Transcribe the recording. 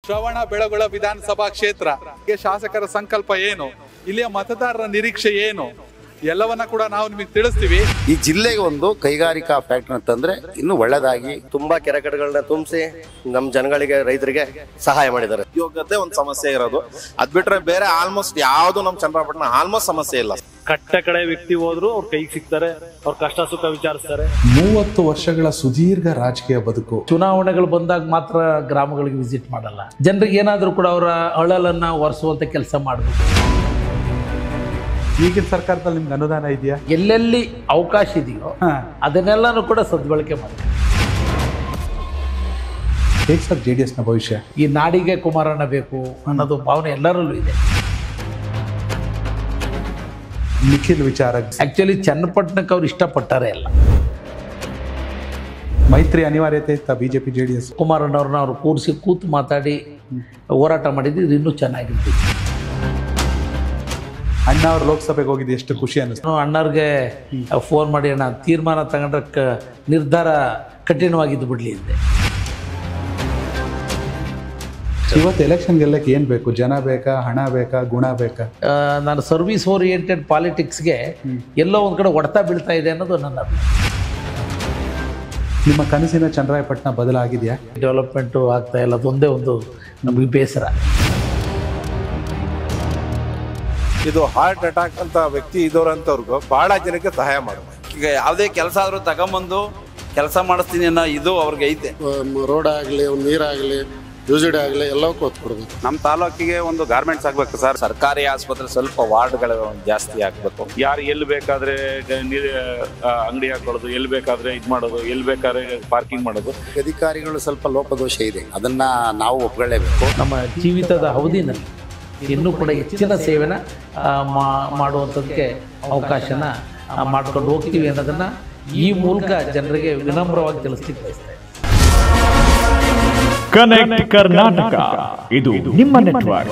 ಶ್ರವಣಬೆಳಗೊಳ ವಿಧಾನಸಭಾ ಕ್ಷೇತ್ರ ಶಾಸಕರ ಸಂಕಲ್ಪ ಏನು, ಇಲ್ಲಿಯ ಮತದಾರರ ನಿರೀಕ್ಷೆ ಏನು, ಎಲ್ಲವನ್ನ ಕೂಡ ನಾವು ನಿಮಗೆ ತಿಳಿಸ್ತೀವಿ. ಈ ಜಿಲ್ಲೆಗೆ ಒಂದು ಕೈಗಾರಿಕಾ ಫ್ಯಾಕ್ಟರಿ ಅಂತಂದ್ರೆ ಇನ್ನು ಒಳ್ಳೆದಾಗಿ ತುಂಬಾ ಕೆರೆಕಟ್ಟೆಗಳನ್ನ ತುಂಬಿಸಿ ನಮ್ಮ ಜನಗಳಿಗೆ ರೈತರಿಗೆ ಸಹಾಯ ಮಾಡಿದ್ದಾರೆ. ಉದ್ಯೋಗದ್ದೇ ಒಂದು ಸಮಸ್ಯೆ ಇರೋದು, ಅದ್ ಬಿಟ್ರೆ ಬೇರೆ ಆಲ್ಮೋಸ್ಟ್ ಯಾವ್ದು ನಮ್ಮ ಚನ್ನರಾಯಪಟ್ಟಣ ಆಲ್ಮೋಸ್ಟ್ ಸಮಸ್ಯೆ ಇಲ್ಲ. ಕಟ್ಟ ಕಡೆ ವ್ಯಕ್ತಿ ಹೋದ್ರು ಅವ್ರ ಕೈಗೆ ಸಿಗ್ತಾರೆ, ಅವ್ರ ಕಷ್ಟ ಸುಖ ವಿಚಾರಿಸ್ತಾರೆ. 30 ವರ್ಷಗಳ ಸುದೀರ್ಘ ರಾಜಕೀಯ ಬದುಕು. ಚುನಾವಣೆಗಳು ಬಂದಾಗ ಮಾತ್ರ ಗ್ರಾಮಗಳಿಗೆ ವಿಸಿಟ್ ಮಾಡಲ್ಲ, ಜನರಿಗೆ ಏನಾದರೂ ಕೂಡ ಅವರ ಅಳಲನ್ನ ಒರೆಸುವಂತ ಕೆಲಸ ಮಾಡಬೇಕು. ಈಗಿನ ಸರ್ಕಾರದಲ್ಲಿ ನಿಮ್ಗೆ ಅನುದಾನ ಇದೆಯಾ? ಎಲ್ಲೆಲ್ಲಿ ಅವಕಾಶ ಇದೆಯೋ ಅದನ್ನೆಲ್ಲನೂ ಕೂಡ ಸದ್ಬಳಕೆ ಮಾಡಿ. ಹೇಗೆ ಸರ್ JDS ನ ಭವಿಷ್ಯ? ಈ ನಾಡಿಗೆ ಕುಮಾರಣ್ಣ ಬೇಕು ಅನ್ನೋದು ಭಾವನೆ ಎಲ್ಲರಲ್ಲೂ ಇದೆ. ನಿಖಿಲ್ ವಿಚಾರ ಆಕ್ಚುಲಿ ಚನ್ನಪಟ್ಟಣಕ್ಕೆ ಅವ್ರು ಇಷ್ಟಪಟ್ಟಾರೆ ಅಲ್ಲ, ಮೈತ್ರಿ ಅನಿವಾರ್ಯತೆ ಇತ್ತ BJP JDS? ಕುಮಾರಣ್ಣವ್ರನ್ನ ಅವ್ರು ಕೂತು ಮಾತಾಡಿ ಹೋರಾಟ ಮಾಡಿದ್ದು ಇನ್ನೂ ಚೆನ್ನಾಗಿರ್ತಿತ್ತು. ಅಣ್ಣ ಅವ್ರು ಲೋಕಸಭೆಗೆ ಹೋಗಿದ್ದು ಎಷ್ಟು ಖುಷಿ ಅನ್ನಿಸ್ತು. ಅಣ್ಣವ್ರಿಗೆ ಫೋನ್ ಮಾಡಿ ಅಣ್ಣ ತೀರ್ಮಾನ ತಗೊಂಡ್ರೆ ನಿರ್ಧಾರ ಕಠಿಣವಾಗಿದ್ದು ಬಿಡ್ಲಿ ಅಂದೆ. ಇವತ್ತು ಎಲೆಕ್ಷನ್ ಗೆಲ್ಲಕ್ಕೆ ಏನು ಬೇಕು? ಜನ ಬೇಕಾ, ಹಣ ಬೇಕಾ, ಗುಣ ಬೇಕಾ? ನಾನು ಸರ್ವಿಸ್ ಓರಿಯೆಂಟೆಡ್ ಪಾಲಿಟಿಕ್ಸ್ಗೆ ಎಲ್ಲೋ ಒಂದು ಕಡೆ ಹೊಡೆತ ಬೀಳ್ತಾ ಇದೆ ಅನ್ನೋದು ನನ್ನ ನಿಮ್ಮ ಕನಸಿನ ಚನ್ನರಾಯಪಟ್ಟಣ ಬದಲಾಗಿದೆಯಾ? ಡೆವಲಪ್ಮೆಂಟು ಆಗ್ತಾ ಇಲ್ಲ, ಅದೊಂದೇ ಒಂದು ನಮಗೆ ಬೇಸರ. ಇದು ಹಾರ್ಟ್ ಅಟ್ಯಾಕ್ ಅಂತ ವ್ಯಕ್ತಿ ಇದ್ದವ್ರಂತವ್ರಿಗೂ ಬಹಳ ಜನಕ್ಕೆ ಸಹಾಯ ಮಾಡಬೇಕು. ಈಗ ಯಾವುದೇ ಕೆಲಸ ಆದರೂ ತಗೊಂಬಂದು ಕೆಲಸ ಮಾಡಿಸ್ತೀನಿ ಅನ್ನೋ ಇದು ಅವ್ರಿಗೆ ಐತೆ. ರೋಡ್ ಆಗಲಿ, ನೀರಾಗಲಿ, ಯೂಸಿಡ್ ಆಗಲಿ ಎಲ್ಲವಕ್ಕೂ ಒತ್ತು ಕೊಡಬೇಕು. ನಮ್ಮ ತಾಲೂಕಿಗೆ ಒಂದು ಗಾರ್ಮೆಂಟ್ಸ್ ಆಗಬೇಕು ಸರ್. ಸರ್ಕಾರಿ ಆಸ್ಪತ್ರೆ ಸ್ವಲ್ಪ ವಾರ್ಡ್ಗಳು ಜಾಸ್ತಿ ಆಗಬೇಕು. ಯಾರು ಎಲ್ಲಿ ಬೇಕಾದ್ರೆ ಅಂಗಡಿ ಹಾಕೊಳ್ಳೋದು, ಎಲ್ಲಿ ಬೇಕಾದ್ರೆ ಇದು ಮಾಡೋದು, ಎಲ್ಲಿ ಬೇಕಾದ್ರೆ ಪಾರ್ಕಿಂಗ್ ಮಾಡೋದು. ಅಧಿಕಾರಿಗಳು ಸ್ವಲ್ಪ ಲೋಪದೋಷ ಇದೆ, ಅದನ್ನ ನಾವು ಒಪ್ಕೊಳ್ಳೇಬೇಕು. ನಮ್ಮ ಜೀವಿತದ ಅವಧಿನಲ್ಲಿ ಇನ್ನೂ ಕೂಡ ಹೆಚ್ಚಿನ ಸೇವೆನ ಮಾಡುವಂಥದ್ದಕ್ಕೆ ಅವಕಾಶನ ಮಾಡ್ಕೊಂಡು ಹೋಗ್ತೀವಿ ಅನ್ನೋದನ್ನು ಈ ಮೂಲಕ ಜನರಿಗೆ ವಿನಮ್ರವಾಗಿ ತಿಳಿಸ್ಲಿಕ್ಕೆ ಬಯಸ್ತಾ ಇದ್ದೀನಿ. ಕನೆಕ್ಟ್ ಕರ್ನಾಟಕ, ಇದು ನಿಮ್ಮ ನೆಟ್ವರ್ಕ್.